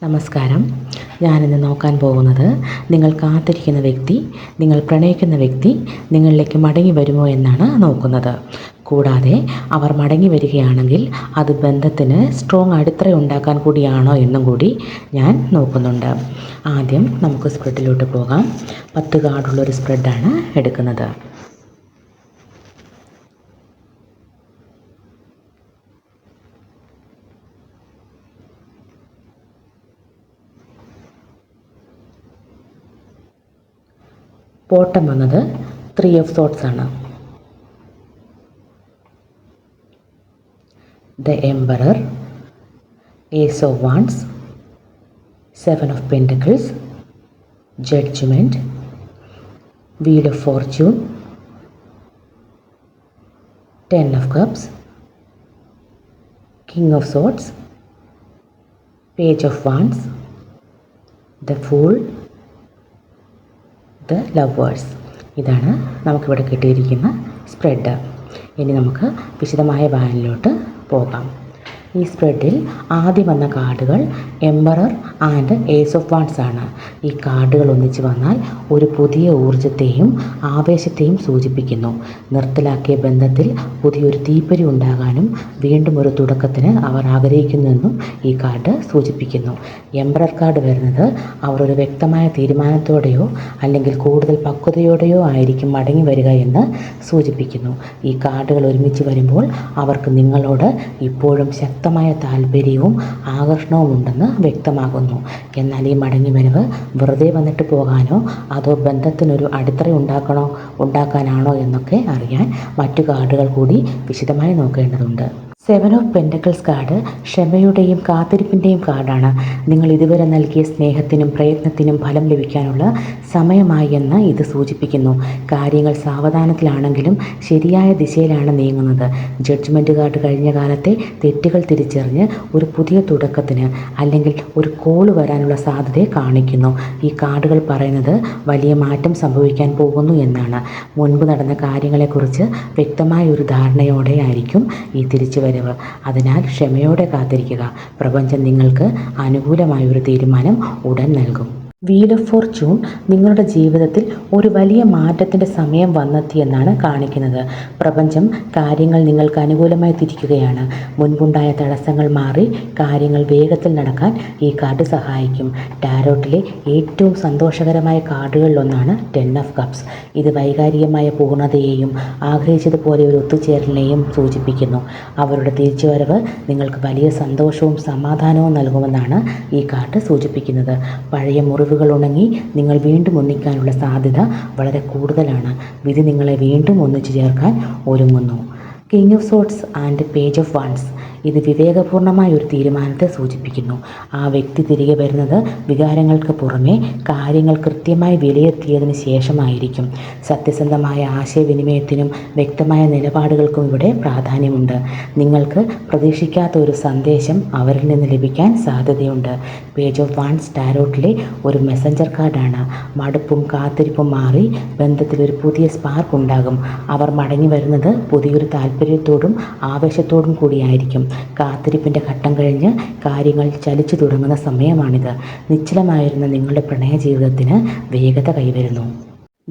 നമസ്കാരം. ഞാനിന്ന് നോക്കാൻ പോകുന്നത് നിങ്ങൾ കാത്തിരിക്കുന്ന വ്യക്തി, നിങ്ങൾ പ്രണയിക്കുന്ന വ്യക്തി നിങ്ങളിലേക്ക് മടങ്ങി വരുമോ എന്നാണ് നോക്കുന്നത്. കൂടാതെ അവർ മടങ്ങി വരികയാണെങ്കിൽ അത് ബന്ധത്തിന് സ്ട്രോങ് അടിത്തറ ഉണ്ടാക്കാൻ കൂടിയാണോ എന്നും കൂടി ഞാൻ നോക്കുന്നുണ്ട്. ആദ്യം നമുക്ക് സ്പ്രെഡിലോട്ട് പോകാം. 10 കാർഡുള്ളൊരു സ്പ്രെഡാണ് എടുക്കുന്നത്. ബോട്ടം വന്നത് 3 ഓഫ് സോർട്സ് ആണ്. The emperor, ace of wands, 7 of pentacles, judgement, wheel of fortune, 10 of cups, king of swords, page of wands, the fool, the lovers. ഇതാണ് നമുക്കിവിടെ കിട്ടിയിരിക്കുന്ന സ്പ്രെഡ്. ഇനി നമുക്ക് വിശദമായ വായനയിലോട്ട് പോകാം. ഈ സ്പ്രെഡിൽ ആദ്യം വന്ന കാർഡുകൾ emperor and ace of wands ആണ്. ഈ കാർഡുകൾ ഒന്നിച്ച് വന്നാൽ ഒരു പുതിയ ഊർജത്തെയും ആവേശത്തെയും സൂചിപ്പിക്കുന്നു. നിർത്തലാക്കിയ ബന്ധത്തിൽ പുതിയൊരു തീപ്പൊരി ഉണ്ടാകാനും വീണ്ടും ഒരു തുടക്കത്തിന് അവർ ആഗ്രഹിക്കുന്നുവെന്നും ഈ കാർഡ് സൂചിപ്പിക്കുന്നു. എംപറർ കാർഡ് വരുന്നത് അവർ ഒരു വ്യക്തമായ തീരുമാനത്തോടെയോ അല്ലെങ്കിൽ കൂടുതൽ പക്വതയോടെയോ ആയിരിക്കും മടങ്ങി വരിക എന്ന് സൂചിപ്പിക്കുന്നു. ഈ കാർഡുകൾ ഒരുമിച്ച് വരുമ്പോൾ അവർക്ക് നിങ്ങളോട് ഇപ്പോഴും ശക്തമായ താല്പര്യവും ആകർഷണവും ഉണ്ടെന്ന് വ്യക്തമാകുന്നു. എന്നാൽ ഈ മടങ്ങിവരവ് വെറുതെ വന്നിട്ട് പോകാനോ അതോ ബന്ധത്തിനൊരു അടിത്തറ ഉണ്ടാക്കാനാണോ എന്നൊക്കെ അറിയാൻ മറ്റു കാർഡുകൾ കൂടി വിശദമായി നോക്കേണ്ടതുണ്ട്. 7 ഓഫ് പെൻറ്റക്കിൾസ് കാർഡ് ക്ഷമയുടെയും കാത്തിരിപ്പിൻ്റെയും കാർഡാണ്. നിങ്ങൾ ഇതുവരെ നൽകിയ സ്നേഹത്തിനും പ്രയത്നത്തിനും ഫലം ലഭിക്കാനുള്ള സമയമായി എന്ന് ഇത് സൂചിപ്പിക്കുന്നു. കാര്യങ്ങൾ സാവധാനത്തിലാണെങ്കിലും ശരിയായ ദിശയിലാണ് നീങ്ങുന്നത്. ജഡ്ജ്മെൻറ്റ് കാർഡ് കഴിഞ്ഞ കാലത്തെ തെറ്റുകൾ തിരിച്ചറിഞ്ഞ് ഒരു പുതിയ തുടക്കത്തിന് അല്ലെങ്കിൽ ഒരു കോള് വരാനുള്ള സാധ്യതയെ കാണിക്കുന്നു. ഈ കാർഡുകൾ പറയുന്നത് വലിയ മാറ്റം സംഭവിക്കാൻ പോകുന്നു എന്നാണ്. മുൻപ് നടന്ന കാര്യങ്ങളെക്കുറിച്ച് വ്യക്തമായ ഒരു ധാരണയോടെ ആയിരിക്കും ഈ തിരിച്ചുവരവ്. അതിനാൽ ക്ഷമയോടെ കാത്തിരിക്കുക. പ്രപഞ്ചം നിങ്ങൾക്ക് അനുകൂലമായൊരു തീരുമാനം ഉടൻ നൽകും. വീൽ ഓഫ് ഫോർച്യൂൺ നിങ്ങളുടെ ജീവിതത്തിൽ ഒരു വലിയ മാറ്റത്തിൻ്റെ സമയം വന്നെത്തിയെന്നാണ് കാണിക്കുന്നത്. പ്രപഞ്ചം കാര്യങ്ങൾ നിങ്ങൾക്ക് അനുകൂലമായി തിരിക്കുകയാണ്. മുൻപുണ്ടായ തടസ്സങ്ങൾ മാറി കാര്യങ്ങൾ വേഗത്തിൽ നടക്കാൻ ഈ കാർഡ് സഹായിക്കും. ടാരോട്ടിലെ ഏറ്റവും സന്തോഷകരമായ കാർഡുകളിലൊന്നാണ് 10 ഓഫ് കപ്സ്. ഇത് വൈകാരികമായ പൂർണ്ണതയെയും ആഗ്രഹിച്ചതുപോലെ ഒരു ഒത്തുചേരലിനെയും സൂചിപ്പിക്കുന്നു. അവരുടെ തിരിച്ചുവരവ് നിങ്ങൾക്ക് വലിയ സന്തോഷവും സമാധാനവും നൽകുമെന്നാണ് ഈ കാർഡ് സൂചിപ്പിക്കുന്നത്. പഴയ മുറിവുകൾ ഉണങ്ങി നിങ്ങൾ വീണ്ടും ഒന്നിക്കാനുള്ള സാധ്യത വളരെ കൂടുതലാണ്. വിധി നിങ്ങളെ വീണ്ടും ഒന്നിച്ചു ചേർക്കാൻ ഒരുങ്ങുന്നു. King of sorts and page of wands ഇത് വിവേകപൂർണമായ ഒരു തീരുമാനത്തെ സൂചിപ്പിക്കുന്നു. ആ വ്യക്തി തിരികെ വരുന്നത് വികാരങ്ങൾക്ക് പുറമെ കാര്യങ്ങൾ കൃത്യമായി വിലയിരുത്തിയതിന് ശേഷമായിരിക്കും. സത്യസന്ധമായ ആശയവിനിമയത്തിനും വ്യക്തമായ നിലപാടുകൾക്കും ഇവിടെ പ്രാധാന്യമുണ്ട്. നിങ്ങൾക്ക് പ്രതീക്ഷിക്കാത്ത ഒരു സന്ദേശം അവരിൽ നിന്ന് ലഭിക്കാൻ സാധ്യതയുണ്ട്. പേജ് ഓഫ് വാൻഡ്സ് ടാരോട്ടിലെ ഒരു മെസ്സഞ്ചർ കാർഡാണ്. മടുപ്പും കാത്തിരിപ്പും മാറി ബന്ധത്തിൽ ഒരു പുതിയ സ്പാർക്ക് ഉണ്ടാകും. അവർ മടങ്ങി വരുന്നത് പുതിയൊരു താല്പര്യത്തോടും ആവേശത്തോടും കൂടിയായിരിക്കും. കാത്തിരിപ്പിൻ്റെ ഘട്ടം കഴിഞ്ഞ് കാര്യങ്ങൾ ചലിച്ചു തുടങ്ങുന്ന സമയമാണിത്. നിശ്ചലമായിരുന്ന നിങ്ങളുടെ പ്രണയ ജീവിതത്തിന് വേഗത കൈവരുന്നു.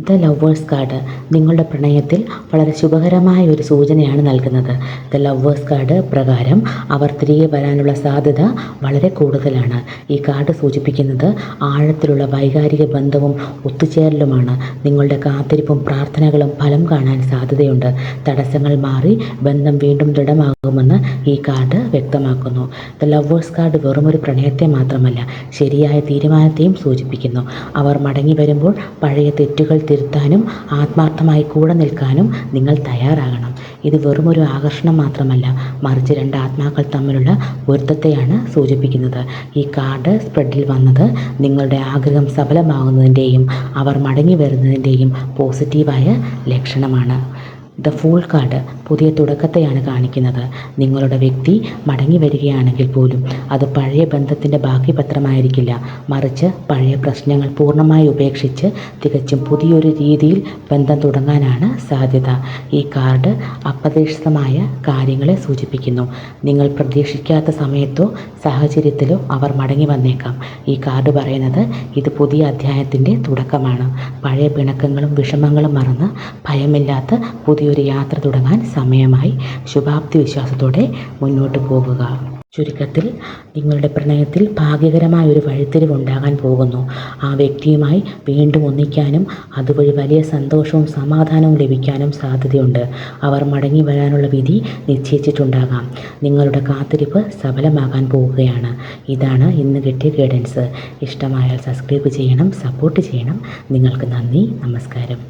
ദ ലവേഴ്സ് കാർഡ് നിങ്ങളുടെ പ്രണയത്തിൽ വളരെ ശുഭകരമായ ഒരു സൂചനയാണ് നൽകുന്നത്. ദ ലവേഴ്സ് കാർഡ് പ്രകാരം അവർ തിരികെ വരാനുള്ള സാധ്യത വളരെ കൂടുതലാണ്. ഈ കാർഡ് സൂചിപ്പിക്കുന്നത് ആഴത്തിലുള്ള വൈകാരിക ബന്ധവും ഒത്തുചേരലുമാണ്. നിങ്ങളുടെ കാത്തിരിപ്പും പ്രാർത്ഥനകളും ഫലം കാണാൻ സാധ്യതയുണ്ട്. തടസ്സങ്ങൾ മാറി ബന്ധം വീണ്ടും ദൃഢമാകുമെന്ന് ഈ കാർഡ് വ്യക്തമാക്കുന്നു. ദ ലവേഴ്സ് കാർഡ് വെറുമൊരു പ്രണയത്തെ മാത്രമല്ല, ശരിയായ തീരുമാനത്തെയും സൂചിപ്പിക്കുന്നു. അവർ മടങ്ങി വരുമ്പോൾ പഴയ തെറ്റുകൾ തിരുത്താനും ആത്മാർത്ഥമായി കൂടെ നിൽക്കാനും നിങ്ങൾ തയ്യാറാകണം. ഇത് വെറുമൊരു ആകർഷണം മാത്രമല്ല, മറിച്ച് 2 ആത്മാക്കൾ തമ്മിലുള്ള പൊരുത്തത്തെയാണ് സൂചിപ്പിക്കുന്നത്. ഈ കാർഡ് സ്പ്രെഡിൽ വന്നത് നിങ്ങളുടെ ആഗ്രഹം സഫലമാകുന്നതിൻ്റെയും അവർ മടങ്ങി വരുന്നതിൻ്റെയും പോസിറ്റീവായ ലക്ഷണമാണ്. ദ ഫൂൾ കാർഡ് പുതിയ തുടക്കത്തെയാണ് കാണിക്കുന്നത്. നിങ്ങളുടെ വ്യക്തി മടങ്ങി വരികയാണെങ്കിൽ പോലും അത് പഴയ ബന്ധത്തിൻ്റെ ബാക്കി പത്രമായിരിക്കില്ല. മറിച്ച് പഴയ പ്രശ്നങ്ങൾ പൂർണ്ണമായി ഉപേക്ഷിച്ച് തികച്ചും പുതിയൊരു രീതിയിൽ ബന്ധം തുടങ്ങാനാണ് സാധ്യത. ഈ കാർഡ് അപ്രതീക്ഷിതമായ കാര്യങ്ങളെ സൂചിപ്പിക്കുന്നു. നിങ്ങൾ പ്രതീക്ഷിക്കാത്ത സമയത്തോ സാഹചര്യത്തിലോ അവർ മടങ്ങി വന്നേക്കാം. ഈ കാർഡ് പറയുന്നത് ഇത് പുതിയ അധ്യായത്തിൻ്റെ തുടക്കമാണ്. പഴയ പിണക്കങ്ങളും വിഷമങ്ങളും മറന്ന് ഭയമില്ലാത്ത പുതിയൊരു യാത്ര തുടങ്ങാൻ സമയമായി. ശുഭാപ്തി വിശ്വാസത്തോടെ മുന്നോട്ട് പോകുക. ചുരുക്കത്തിൽ, നിങ്ങളുടെ പ്രണയത്തിൽ ഭാഗ്യകരമായ ഒരു വഴിത്തിരിവുണ്ടാകാൻ പോകുന്നു. ആ വ്യക്തിയുമായി വീണ്ടും ഒന്നിക്കാനും അതുവഴി വലിയ സന്തോഷവും സമാധാനവും ലഭിക്കാനും സാധ്യതയുണ്ട്. അവർ മടങ്ങി വരാനുള്ള വിധി നിശ്ചയിച്ചിട്ടുണ്ടാകാം. നിങ്ങളുടെ കാത്തിരിപ്പ് സഫലമാകാൻ പോവുകയാണ്. ഇതാണ് ഇന്ന് കിട്ടിയ ഗൈഡൻസ്. ഇഷ്ടമായാൽ സബ്സ്ക്രൈബ് ചെയ്യണം, സപ്പോർട്ട് ചെയ്യണം. നിങ്ങൾക്ക് നന്ദി, നമസ്കാരം.